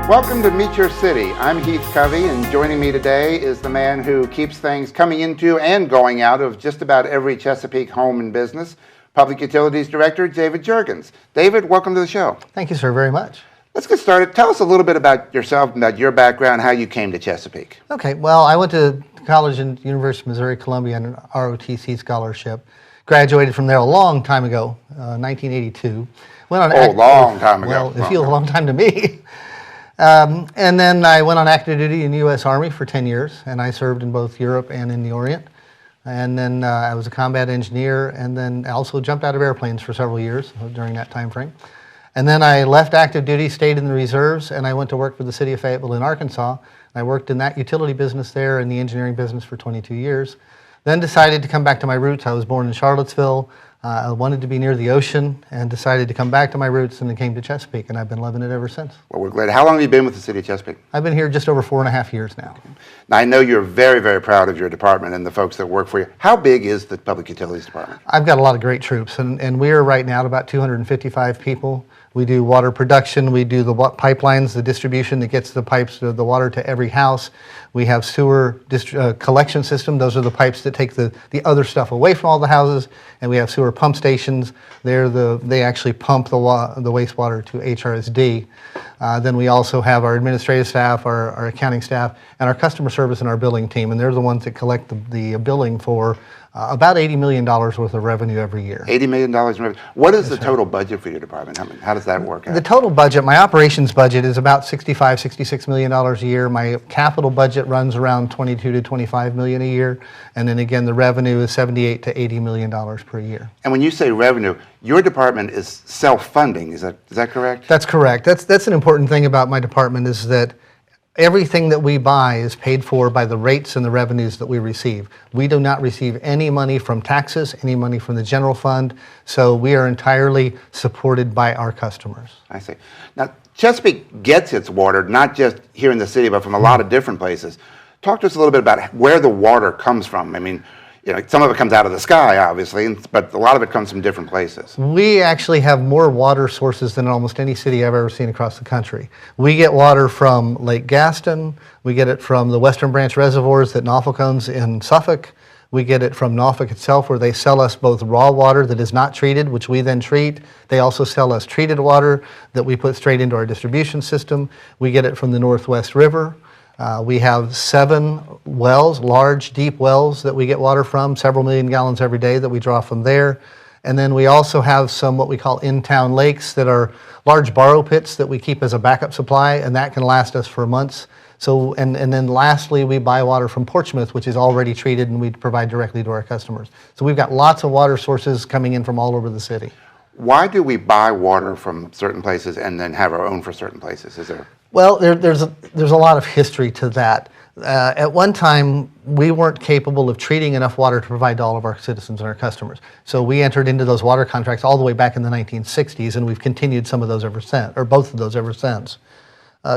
Welcome to Meet Your City. I'm Heath Covey, and joining me today is the man who keeps things coming into and going out of just about every Chesapeake home and business, Public Utilities Director David Jurgens. David, welcome to the show. Thank you, sir, very much. Let's get started. Tell us a little bit about yourself, about your background, how you came to Chesapeake. Okay, well, I went to college in University of Missouri-Columbia on an ROTC scholarship. Graduated from there a long time ago, 1982. Went on long time ago. Well, it feels a long time to me. And then I went on active duty in the U.S. Army for 10 years, and I served in both Europe and in the Orient. And then I was a combat engineer, and then I also jumped out of airplanes for several years during that time frame. And then I left active duty, stayed in the reserves, and I went to work for the city of Fayetteville in Arkansas. I worked in that utility business there and the engineering business for 22 years. Then decided to come back to my roots. I was born in Charlottesville. I wanted to be near the ocean and decided to come back to my roots, and then came to Chesapeake, and I've been loving it ever since. Well, we're glad. How long have you been with the city of Chesapeake? I've been here just over 4.5 years now. Now, I know you're very, very proud of your department and the folks that work for you. How big is the Public Utilities Department? I've got a lot of great troops, and we are right now at about 255 people. We do water production, we do the pipelines, the distribution that gets the pipes, the water to every house. We have sewer collection system. Those are the pipes that take the other stuff away from all the houses. And we have sewer pump stations. They actually pump the wastewater to HRSD. Then we also have our administrative staff, our accounting staff, and our customer service and our billing team. And they're the ones that collect the billing for about $80 million worth of revenue every year. $80 million in revenue. What is the total budget for your department? How does that work out? The total budget, my operations budget, is about $65–66 million a year. My capital budget runs around $22 to $25 million a year. And then again, the revenue is $78 to $80 million per year. And when you say revenue, your department is self-funding. Is that correct? That's correct. That's an important thing about my department, is that everything that we buy is paid for by the rates and the revenues that we receive. We do not receive any money from taxes, any money from the general fund, so we are entirely supported by our customers. I see. Now, Chesapeake gets its water not just here in the city, but from a lot of different places. Talk to us a little bit about where the water comes from. I mean, some of it comes out of the sky, obviously, but a lot of it comes from different places. We actually have more water sources than almost any city I've ever seen across the country. We get water from Lake Gaston. We get it from the Western Branch reservoirs that Norfolk owns in Suffolk. We get it from Norfolk itself, where they sell us both raw water that is not treated, which we then treat. They also sell us treated water that we put straight into our distribution system. We get it from the Northwest River. We have 7 wells, large, deep wells that we get water from, several million gallons every day that we draw from there. And then we also have some what we call in-town lakes that are large borrow pits that we keep as a backup supply, and that can last us for months. So, and then lastly, we buy water from Portsmouth, which is already treated, and we provide directly to our customers. So we've got lots of water sources coming in from all over the city. Why do we buy water from certain places and then have our own for certain places? Is there? Well, there's a lot of history to that. At one time, we weren't capable of treating enough water to provide to all of our citizens and our customers. So we entered into those water contracts all the way back in the 1960s, and we've continued some of those ever since, or both of those ever since.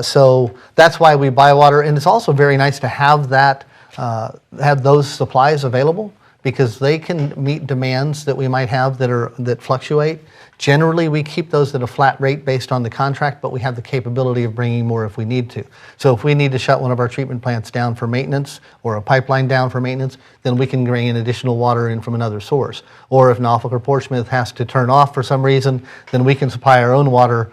So that's why we buy water, and it's also very nice to have have those supplies available, because they can meet demands that we might have that fluctuate. Generally, we keep those at a flat rate based on the contract, but we have the capability of bringing more if we need to. So if we need to shut one of our treatment plants down for maintenance, or a pipeline down for maintenance, then we can bring in additional water in from another source. Or if Norfolk or Portsmouth has to turn off for some reason, then we can supply our own water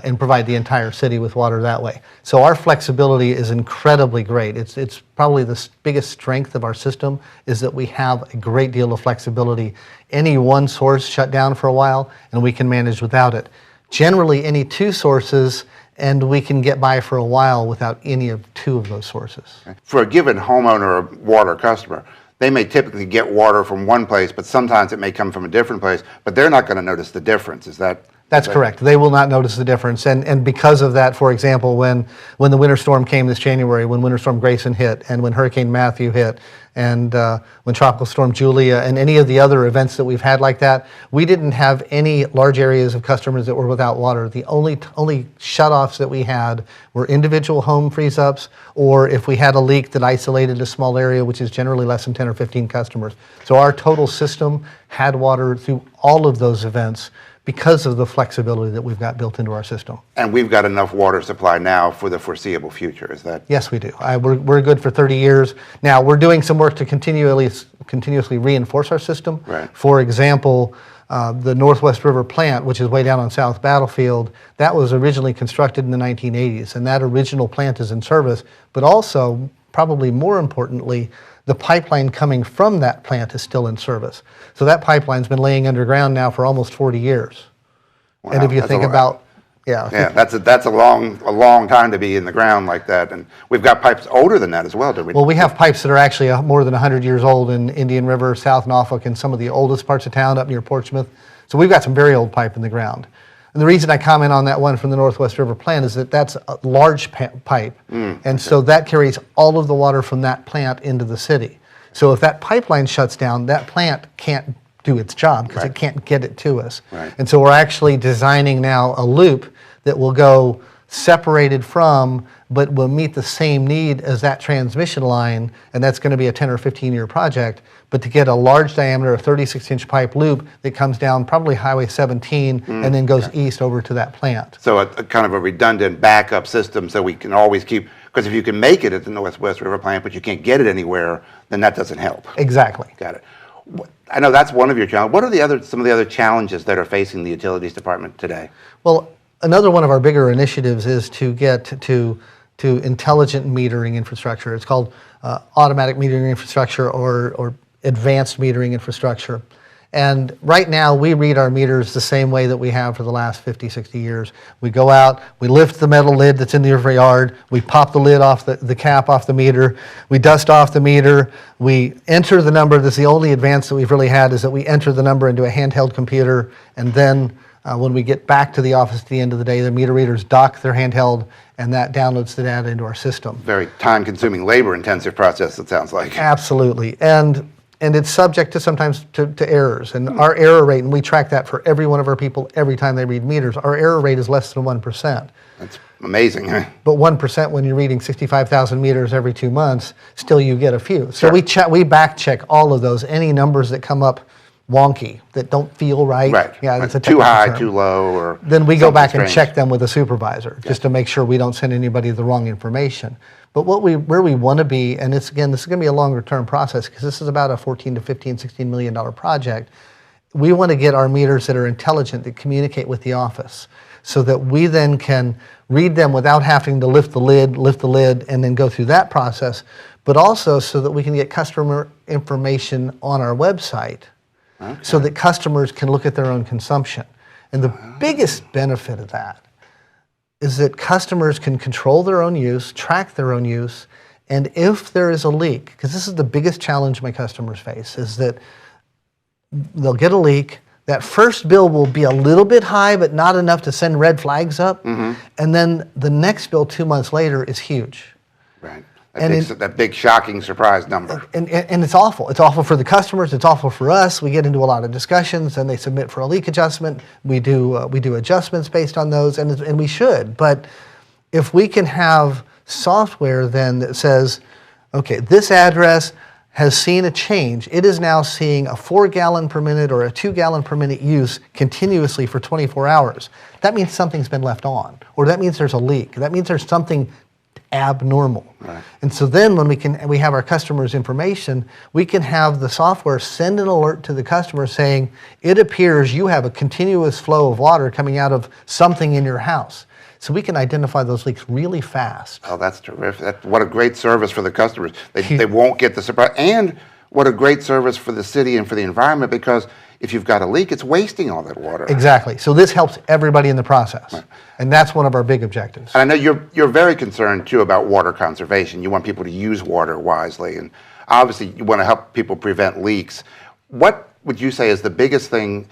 and provide the entire city with water that way. So our flexibility is incredibly great. It's probably the biggest strength of our system, is that we have a great deal of flexibility. Any one source shut down for a while, and we can manage without it. Generally, any 2 sources, and we can get by for a while without any of 2 of those sources. For a given homeowner or water customer, they may typically get water from one place, but sometimes it may come from a different place, but they're not going to notice the difference. Is that? That's correct. They will not notice the difference. And because of that, for example, when the winter storm came this January, when Winter Storm Grayson hit, and when Hurricane Matthew hit, and when Tropical Storm Julia, and any of the other events that we've had like that, we didn't have any large areas of customers that were without water. The only shutoffs that we had were individual home freeze-ups, or if we had a leak that isolated a small area, which is generally less than 10 or 15 customers. So our total system had water through all of those events because of the flexibility that we've got built into our system. And we've got enough water supply now for the foreseeable future, is that? Yes, we do. We're good for 30 years. Now, we're doing some work to continuously reinforce our system. Right. For example, the Northwest River plant, which is way down on South Battlefield, that was originally constructed in the 1980s, and that original plant is in service. But also, probably more importantly, the pipeline coming from that plant is still in service. So that pipeline's been laying underground now for almost 40 years. Wow, and if you think about, yeah, that's a long time to be in the ground like that. And we've got pipes older than that as well, do we? Well, we have pipes that are actually more than 100 years old in Indian River, South Norfolk, and some of the oldest parts of town up near Portsmouth. So we've got some very old pipe in the ground. And the reason I comment on that one from the Northwest River plant is that that's a large pipe. And so that carries all of the water from that plant into the city. So if that pipeline shuts down, that plant can't do its job because it can't get it to us. Right. And so we're actually designing now a loop that will go separated from, but will meet the same need as that transmission line, and that's going to be a 10 or 15-year project, but to get a large diameter, a 36-inch pipe loop that comes down probably Highway 17 and then goes east over to that plant. So a kind of a redundant backup system so we can always keep, because if you can make it at the Northwest River plant, but you can't get it anywhere, then that doesn't help. Exactly. Got it. I know that's one of your challenges. What are some of the other challenges that are facing the utilities department today? Well, another one of our bigger initiatives is to get to intelligent metering infrastructure. It's called automatic metering infrastructure or advanced metering infrastructure. And right now, we read our meters the same way that we have for the last 50, 60 years. We go out, we lift the metal lid that's in the yard, we pop the lid off the cap off the meter, we dust off the meter, we enter the number. That's the only advance that we've really had, is that we enter the number into a handheld computer, and then when we get back to the office at the end of the day, the meter readers dock their handheld, and that downloads the data into our system. Very time-consuming, labor-intensive process, it sounds like. Absolutely. And it's subject to sometimes to errors. And our error rate, and we track that for every one of our people every time they read meters, our error rate is less than 1%. That's amazing. But 1% when you're reading 65,000 meters every 2 months, still you get a few. So we back check all of those, any numbers that come up wonky, that don't feel right. Right. Yeah, that's a too high, term. too low, or then we go back strange. and check them with a supervisor just to make sure we don't send anybody the wrong information. But where we want to be, and this is going to be a longer term process because this is about a $14 to $16 million project. We want to get our meters that are intelligent, that communicate with the office, so that we then can read them without having to lift the lid, and then go through that process, but also so that we can get customer information on our website. Okay. So that customers can look at their own consumption. And the biggest benefit of that is that customers can control their own use, track their own use, and if there is a leak, because this is the biggest challenge my customers face, is that they'll get a leak, that first bill will be a little bit high, but not enough to send red flags up, and then the next bill 2 months later is huge. Right. And That big shocking surprise number. And it's awful. It's awful for the customers. It's awful for us. We get into a lot of discussions, and they submit for a leak adjustment. We do adjustments based on those, and we should. But if we can have software then that says, okay, this address has seen a change. It is now seeing a 4 gallon per minute or a 2 gallon per minute use continuously for 24 hours. That means something's been left on, or that means there's a leak. That means there's something abnormal. Right. And so then when we have our customers' information, we can have the software send an alert to the customer saying, it appears you have a continuous flow of water coming out of something in your house. So we can identify those leaks really fast. Oh, that's terrific. What a great service for the customers. They won't get the surprise. And what a great service for the city and for the environment, because if you've got a leak, it's wasting all that water. Exactly. So this helps everybody in the process. Right. And that's one of our big objectives. And I know you're very concerned, too, about water conservation. You want people to use water wisely. And obviously, you want to help people prevent leaks. What would you say is the biggest thing,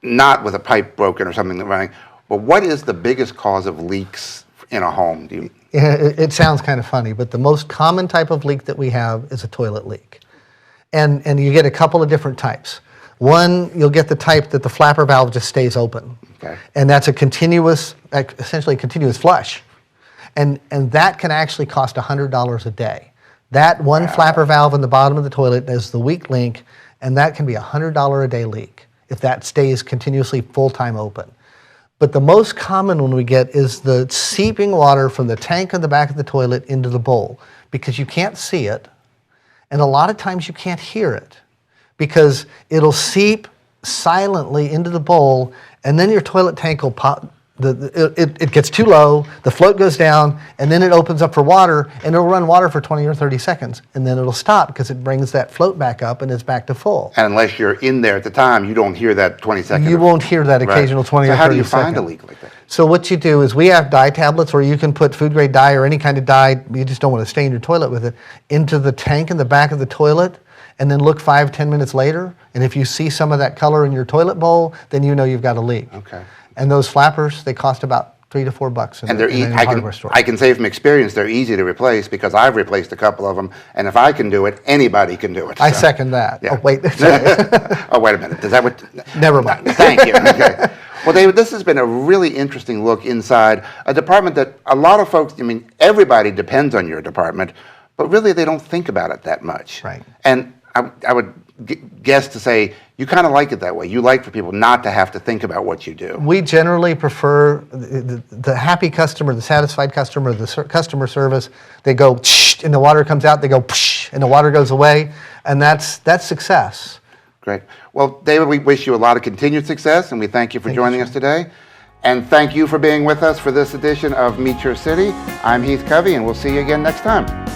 not with a pipe broken or something running, but what is the biggest cause of leaks in a home? It sounds kind of funny, but the most common type of leak that we have is a toilet leak. And you get a couple of different types. One, you'll get the type that the flapper valve just stays open. Okay. And that's essentially a continuous flush. And that can actually cost $100 a day. That one flapper valve in the bottom of the toilet is the weak link, and that can be a $100 a day leak. if that stays continuously full-time open. But the most common one we get is the seeping water from the tank on the back of the toilet into the bowl, because you can't see it, and a lot of times you can't hear it, because it'll seep silently into the bowl, and then your toilet tank will pop. It gets too low, the float goes down, and then it opens up for water, and it'll run water for 20 or 30 seconds, and then it'll stop because it brings that float back up and it's back to full. And unless you're in there at the time, you don't hear that 20 seconds. You won't hear that occasional 20 so or 30 seconds. how do you find a leak like that? So what you do is we have dye tablets, or you can put food grade dye or any kind of dye, you just don't want to stain your toilet with it, into the tank in the back of the toilet, and then look 5-10 minutes later, and if you see some of that color in your toilet bowl, then you know you've got a leak. Okay. And those flappers, they cost about $3 to $4 in the hardware store. I can say from experience they're easy to replace, because I've replaced a couple of them, and if I can do it, anybody can do it. I second that. Yeah. Oh, wait. Oh, wait a minute. Is that what? Never mind. Thank you. Okay. Well, David, this has been a really interesting look inside a department that a lot of folks, I mean, everybody depends on your department, but really they don't think about it that much. Right. And I would guess to say you kind of like it that way. You like for people not to have to think about what you do. We generally prefer the happy customer, the satisfied customer, the customer service. They go, shh, and the water comes out. They go, psh, and the water goes away. And that's success. Great. Well, David, we wish you a lot of continued success, and we thank you for joining us today. And thank you for being with us for this edition of Meet Your City. I'm Heath Covey, and we'll see you again next time.